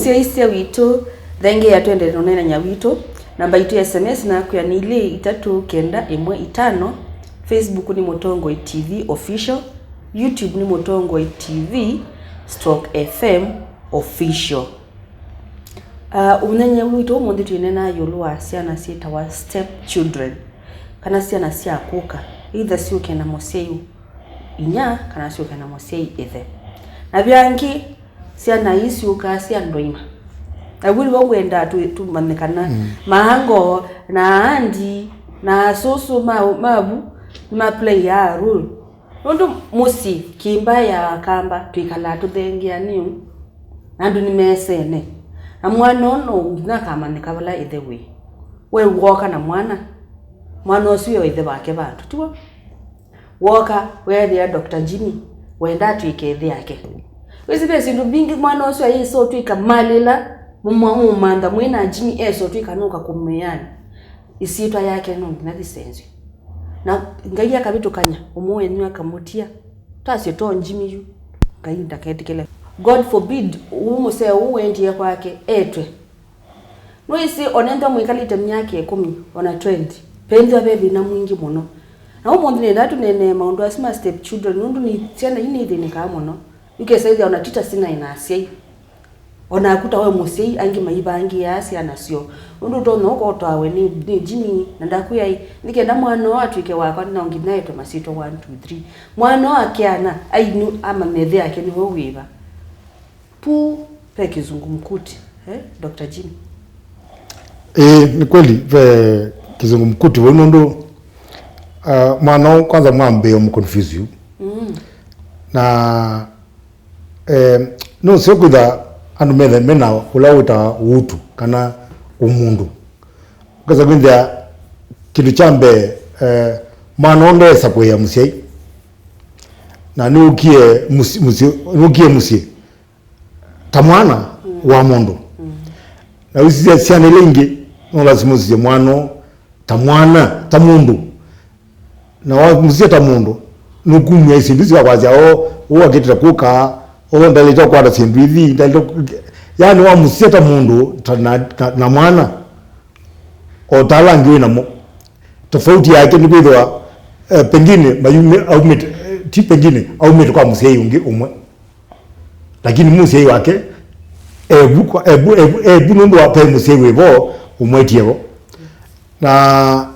musiaisia witu thenge ya 20 nya witu namba itu SMS na kwa ni ile 39115 Facebook ni Mutongoi TV official, YouTube ni Mutongoi TV /FM official. Unanya witu mundi tuinena yolua Syana sita wa step children kana Syana sia kuka either si ukena museu inya kana si ukena museu Ithe na byanki Syana isi ukasi ndoima aguri wawenda tu manekana mahango na andi na soso mabu ma play ya rule ndo musi kimba ya kamba twikala tuthengia niu andu ni mesene na mwana no na kama nikabala Ithe we woka na mwana osio Ithe bake bantu tuwa woka we dia Dr. Jimmy wenda twike Ithe yake wesibe sindu bingi mwana osio yeso twika malila mumanda mwena Jimmy eso twikanuka kumeyani isitwa yake no nginathi senzi na ngai akabitukanya umuwe nywa kamutia tasi to Jimmy yu ngai ndakaetikele God forbid umuse uwendi kwake etwe noisi onenda mwikalite myake 10 ona 20 penza bebi na mwingi muno na umuntu ne ndatu nene maundu asima step children nundu ni Syana ini Ithe ni kama muno yuke saizi ona tita sina inasiai ona akuta we musei angi maiba angi ya Syana sio nundu to no ko tawe ni Jimmy ndakuya nikenda mwana watu ike wako na nginaye to masito 1 2 3 mwana wake ana ainu ama medhe yake ni wewe pu peke kizungumkuti Dr. Jimmy ni kweli kizungumkuti wewe ndo mwana kwanza mwambe umconfuse you na no sio kuda anu mena ulauta utu kana umundu kaza kwinda kitu chambe mwana ondesa kwa ya musiai na nukie musie tamwana wa mundu na usiya Syana lengi no lazima usiye mwano tamwana tamundu na wa musie tamundu nukumya isindizi wakwaza wakitira kuka ndaleta kwa sindu hivi ndaleta yani wa musie tamundu na mwana otalangiwe namo tofauti yake ni kwithwa pengine mayume au ti pengine au kwa musie ungi umwe lakini musie wake ebu ndo wa pe musie wevo umwetiego na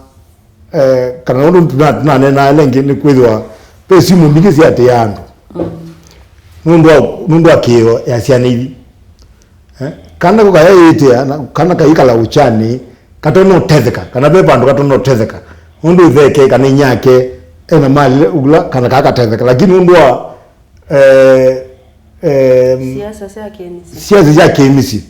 kana ndo tunanena lengi ni kwithwa pe simu mbigisi ate yandu ndo akio ya Syana hivi kana ko kaya ite kana kaikala uchani katono tetheka kana be bandu katono tetheka ndo Itheke kana nyake ena mali ugula kana kaka tetheka lakini ndo siasa yake emisi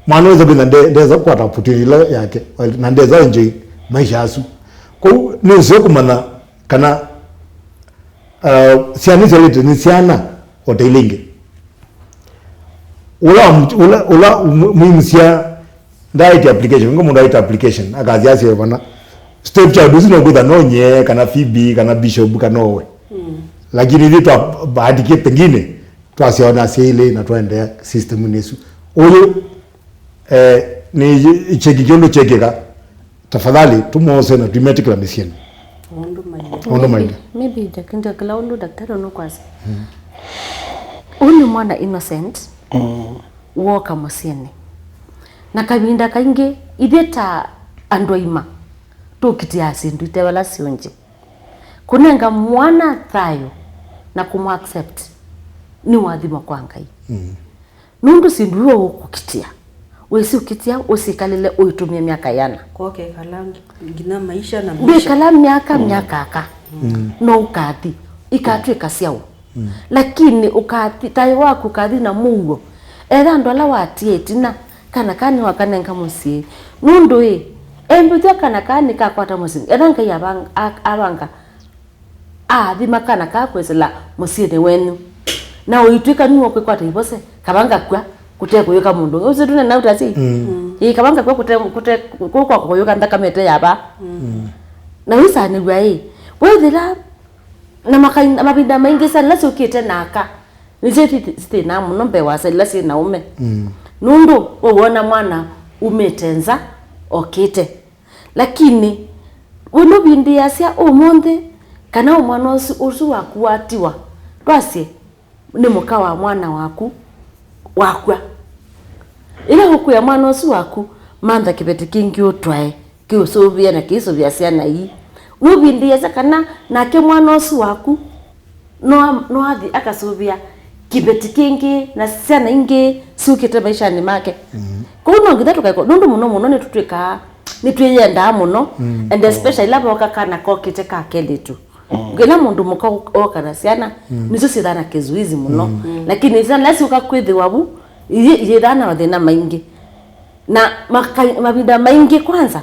mwana wewe bila ndeza kwata putirila yake na ndeza nje maisha asu kwa ni sio kumana kana Syana zelete ni Syana otailinge ula mumsia ndaite application ngomo ndaite application akazi yase bana step child usino kwida nonye kana Phoebe kana Bishop kana owe lakini vitu baadike pengine twasiona sile na tuende system nesu oyo ni chekika tafadhali tumose na dramatically mission ondo mind maybe jakinda kala ondo daktari no kwasi uni mwana innocent woka musieni na kabinda kainge ideta andoima tokitia sindu itewala sionje kunenga mwana thayo na kumu accept ni wadhima kwa ngai nundu sindu yo kukitia wesi ukitia usikalile uitumia miaka yana koke kalangi ngina maisha na maisha kala miaka aka no ukati ikatwe kasiao lakini ukati tayo wako kadi na Mungu era ndola watie tina kana kani wakanenga musie nundu embuja kana kani kakwata musie era ngai abanga thima kana kakwesela musie ne wenu na uitwika nuo kwekwata ibose kabanga kwa kuteko yoka mundu uzi tune na utasi kabanga kwa kuteko kwa yoka ndaka mete yaba na wisa ni gwa wethira na mabinda maingi sana lasi ukite naka nizeti na muno mbe wasa lasi na ume nundu uwona mwana umetenza okite lakini wono bindi yasia umunthe kana umwana usu waku watiwa twase ni muka wa mwana waku wakwa ila huku ya mwana usu waku mantha kibete kingi utwae kiusubia na kiisubia Syana hii nubindi yasa kana nake mwana usu waku no athi akasubia kibeti kingi na Syana ingi sukite maisha ni make kuno ngithatu kaiko nundu muno ni tutwika ni twiyenda muno and especially labo kakana kokite ka kelitu ngena mundu muka oka na Syana nizo sidana kezuizi muno lakini Syana lasi ukakwithi wabu yidana wathina maingi na mabinda maingi kwanza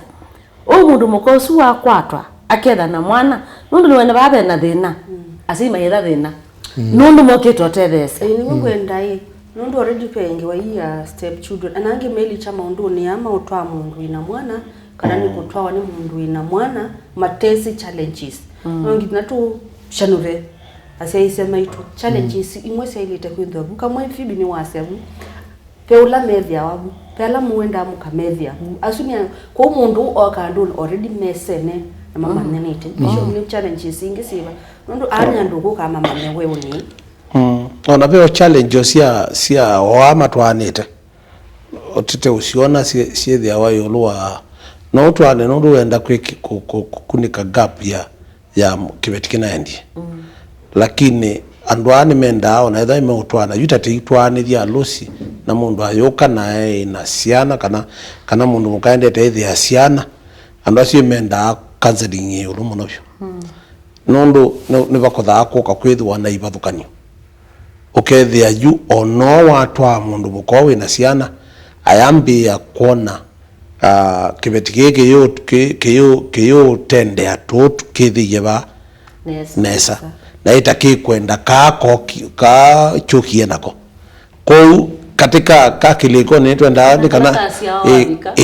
mundu muka usu wakwatwa aketha na mwana nundu niwena babe na thina asima yetha thina nundu mokito tethese ni ngwenda nundu already pengi wa ya step children anange meli chama undu ni ama utwa mundu ina mwana kana ni kutwa ni mundu ina mwana matesi challenges nongi natu shanuve asia isema itu challenges imwe sailite kwindwa buka mwe fibi ni wasebu peula mevya wabu pela muenda mukamevya asunia ko mundu okandu already mesene na mama nenete bisho ni challenges ingisiba nundu anya ndugu kama mama wewe ni ona veo challenge sia oama twanite otite usiona sie thia wayolwa no twane no ruenda kunika gap ya kibeti kinaendi lakini andwani menda ona etha ime utwana yutate itwane thia losi na mundu ayoka nae na Syana kana mundu mukaendete ithi ya Syana andu acio menda counseling yulu muno byo nundu ni bakotha kuka kwithwa na ibathukanio ukethia yu ono watwa mundu mukowe na Syana ayambia kuona kibeti kiyo tende atutu kithie ba nesa na itakikwenda ka chukie nako kou katika kakiliko ni twenda kana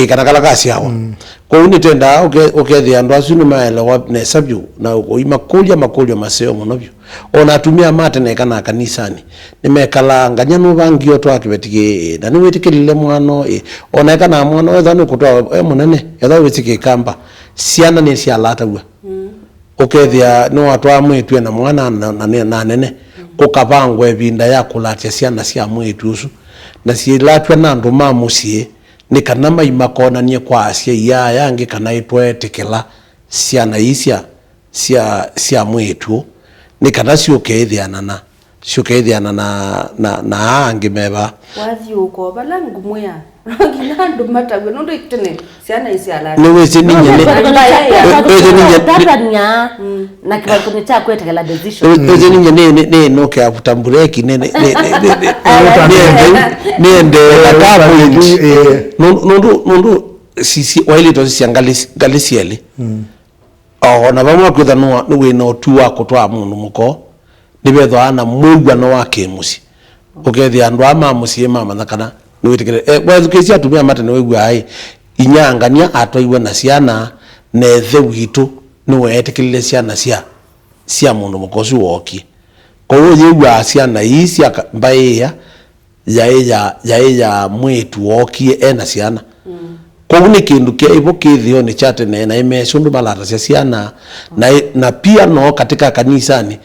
kana kala kasi hawa kou ni twenda ukethia andu acu ni maelewa nesa byu na makulya maseo muno byu ona atumia mate na kana kanisani nimekala nganya no bangio twa kibeti na ni witikilile mwano ona kana mwana wetha ni kutwa munene yatha witike kamba Syana ni cia latawa ukethia no atwa mwitwe na mwana na nene kukabangwe binda ya kulatia Syana cia mwitu usu na cilatwa na andu mamucie ni kana maimakona nie kwa acia yangi kana itwetikila Syana isia cia mwitu ni kana ciukethiana na angi meba wathi uko bala ngumya ngina ndu matagwe nundu itene Syana isia la ni wese ninye tatania na kibakunye cha kwetekela decision wese ninye no ke afutambureki niende la nundu sisi waili to siangalisieli ona bamwe kwitha no we no tu wako twa mundu muko nibetho ana mugwa no wake musi ukethia andu ama musi mama nakana ni witikire bwazu kesi atumia mate no wegwa ai inyangania atoiwe na Syana na ethe witu ni wetikile Syana cia mundu mukosu woki ko yegwa Syana isia mbaia ya mwitu woki ena Syana ko ni kindu kia ibo kithio ni chate na imeshundu malata cia Syana na pia no katika kanisani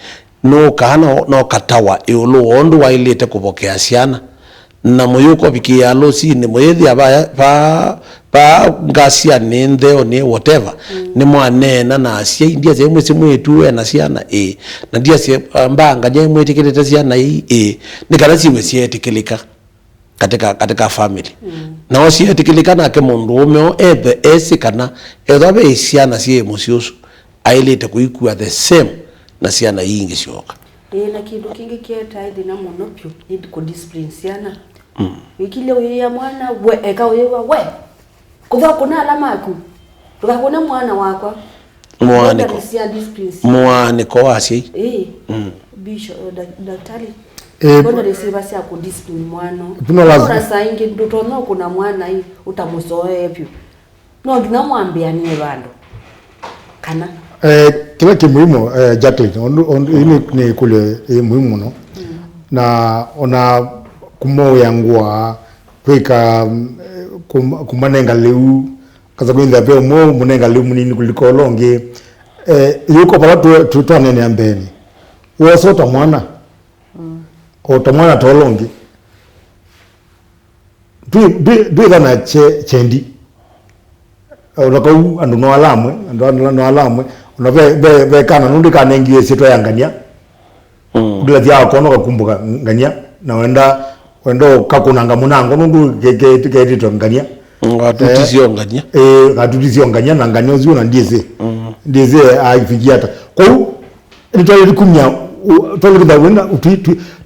no kana no katawa iulu ondu wailite kubokea Syana na muyuko bikia losi ni mwethi ba ngasia ninde ni whatever ni mwanena na asia india ze mwese mwetu na Syana na ndia se mbanga nye mwetikilete Syana ni kana siwe sietikilika katika family na osietikilika na ke mundu umeo ethe kana ethabe Syana sie musyosu ailite kuikua the same na Syana ingi sioka na kindu kingi kieta ithi na muno pyu ni ku discipline Syana wikile uya mwana we eka uyewa we kutha kuna alama aku tukakuna mwana wakwa mwaniko wasi bisho daktari kono resiba sia ku discipline mwana ora saingi ndoto no kuna mwana hii utamusoe pyu no ngina mwambia ni bandu kana kila kimuhimu Jacqueline ini ni kule muhimu no na ona kumoya ngua kwika kumanenga liu kaza kwenda pe mo munenga liu munini kuliko longe yuko pala tutane ambeni woso tamwana otamwana tolonge du na chendi olakau andu no alamwe no be kana nundi kana ngiye sito yangania bila dia kono kakumbuka ngania na wenda kakunanga munango nundu ke ngania gatutizio ngania na ngania zio na ndize aifikiata kwa nitwali kumnya tolekida wenda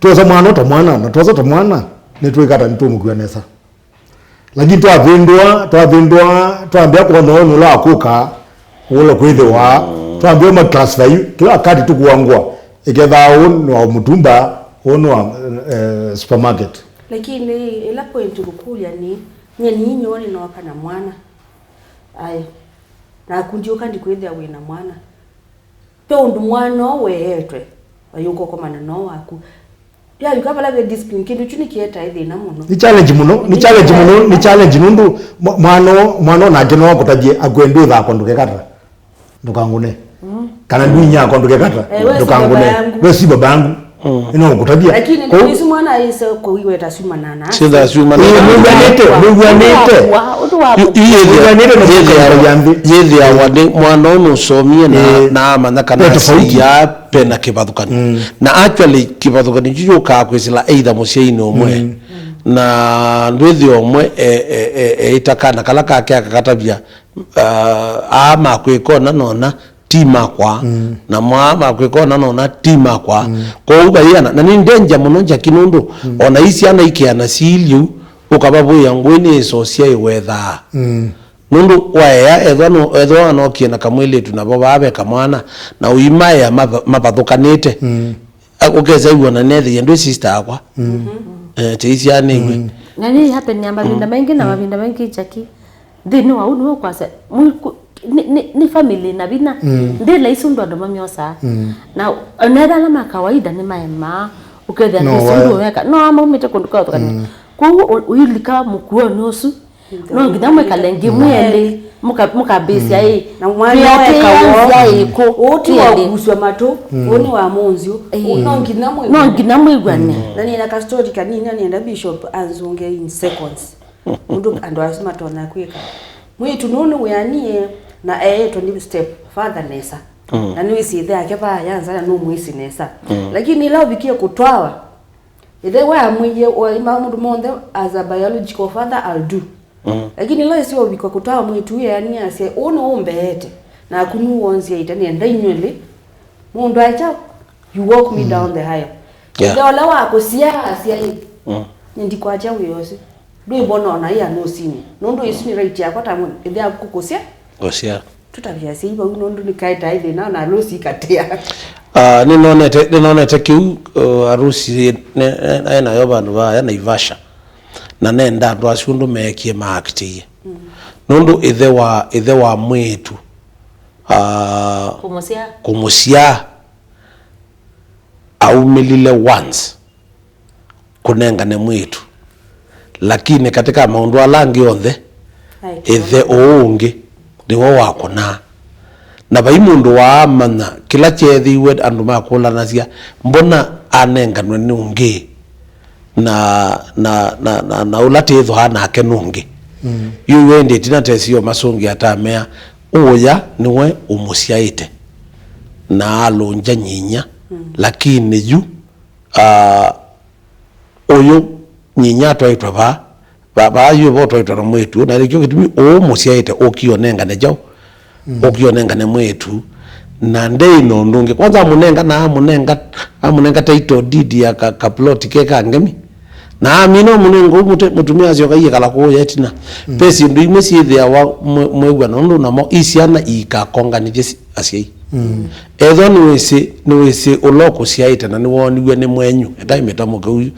toza mwana tamwana na toza tamwana netwekata ntumukwanesa lakini twambia kwa no la kuka wala kwithwa twambia ma transfer kila kati tukuangwa iketha no mutumba ono supermarket lakini ila point kukulia ni Nyinyia ni no kana mwana ayo na kunjuka ndikwithia wina mwana pe undu mwana weetwe ayuko kwa maneno waku ya yukabala be discipline kindu chuni kieta ithi na muno ni challenge nundu mwana na kino kutajie agwendu tha konduke kata ndukangune kana ndunya konduke kata ndukangune we si babangu ino kutajia lakini ndisi mwana isa ko iwe tasuma nana sida suma nana yezi ya wade mwana ono somie na manaka na ya pena kibathukani na actually kibathukani juju ka kwesila either musiini omwe na ndwithi omwe itakana kala kake akatabia ama kwikona nona tima kwa na mama kwikona nona tima kwa kwa ubayana na ni danger muno nja kinundu ona isi ana ikiana silyu ukababu yangweni socia iwetha nundu waya edho no kiena kamwele tunabo babe kamwana na uimaya mabadhukanite ukeza iwona nethi ndu sister akwa teisiana iwe nani happen ni mavinda mengi na mavinda mengi chaki thini wa unu kwa se ni family na bina ndela isundu ndo mamiosa na onera na kawaida ni maema ukeza isundu weka no ama umete kunduka tukani kwa uilika mukuo nusu no ngidamwe kalengi mwele muka base ai na mwana weka wo oti wa kuswa mato oni wa monzio nonginamwe gwane nani na ka story kanini anienda bishop anzunge in seconds mundu ando asima tona kweka mwitu none uyanie na to ndi step father nesa na niwisi ithe akeba yanza no mwisi nesa lakini lao bikie kutwawa ithe wa mwiye wa imamundu monde as a biological father I'll do lakini lao sio bikwa kutwawa mwitu yani ase ono umbete na kunu wonzi itani enda inywele mundu acha you walk me down the aisle ndio la wako sia ndikwacha uyose ndio bona na ya no sini nondo isini right yako tamu ithe akukosia osia tutavya siba unondo nikaita ile na losi katea ninonete kiu arusi na yobandu ba na Ivasha na nenda ndo asundu mekie maaktie nondo ithe wa mwetu kumusia aumelile once kunenga ne mwetu lakini katika maundu alangi onthe ithe uungi ndiwo wako na bai mundu wa mana kila chethiwe andu makula nacia mbona anenganwe ni ungi na ulate tho hana ke nungi yu wende tina tesio masungi atamea uya niwe umusiaite na alonja Nyinyia lakini yu uyu Nyinyia twaitwa baba yu boto itwa mwetu na rikyo kitumi umusiaite okionenga ne jao okionenga ne mwetu na ndei no ndunge kwanza amunenga taito didi ya ka plot keka ngemi na amino munengo mutumia azio kaiye kala ko yetina pesi ndu imesi thia wa mwegwa no namo isiana ikakonga nije asiei etho ni wese uloko siaita na ni woniwe ni mwenyu etaimetamo huyu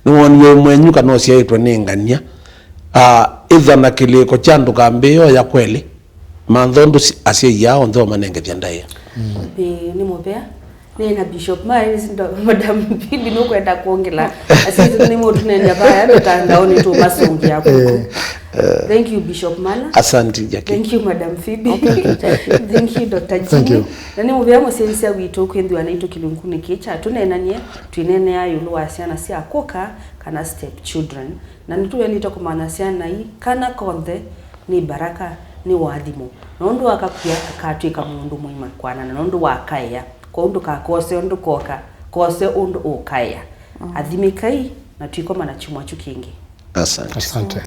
ni woniwe mwenyu kana siaitwa ni ngania itha na kiliko chandu kambeo ya kweli mandhondu asiei yao ndo manenge byandaya ni mopea na Bishop Mari sindo Madam Bibi no kwenda kuongela asisi ni mtu nenda baya mtandaoni tu masongi yako. Thank you Bishop Mala. Asante Jackie. Thank you Madam Phoebe. Thank you Dr. Jimmy. Thank you. Nani mubyamo sensia wito kwendwa na into kilunguni kicha tunenanie twinene ya yulu Syana sia koka kana step children na nituelita kwa maana Syana hii kana konthe ni baraka ni wadhimu nondo akakuya akatwika mundu mwima kwana na nondo wakaya kwa undu kakose undu koka kose undu ukaya athimikai na twiko mana chumwa chukingi. Asante. Asante.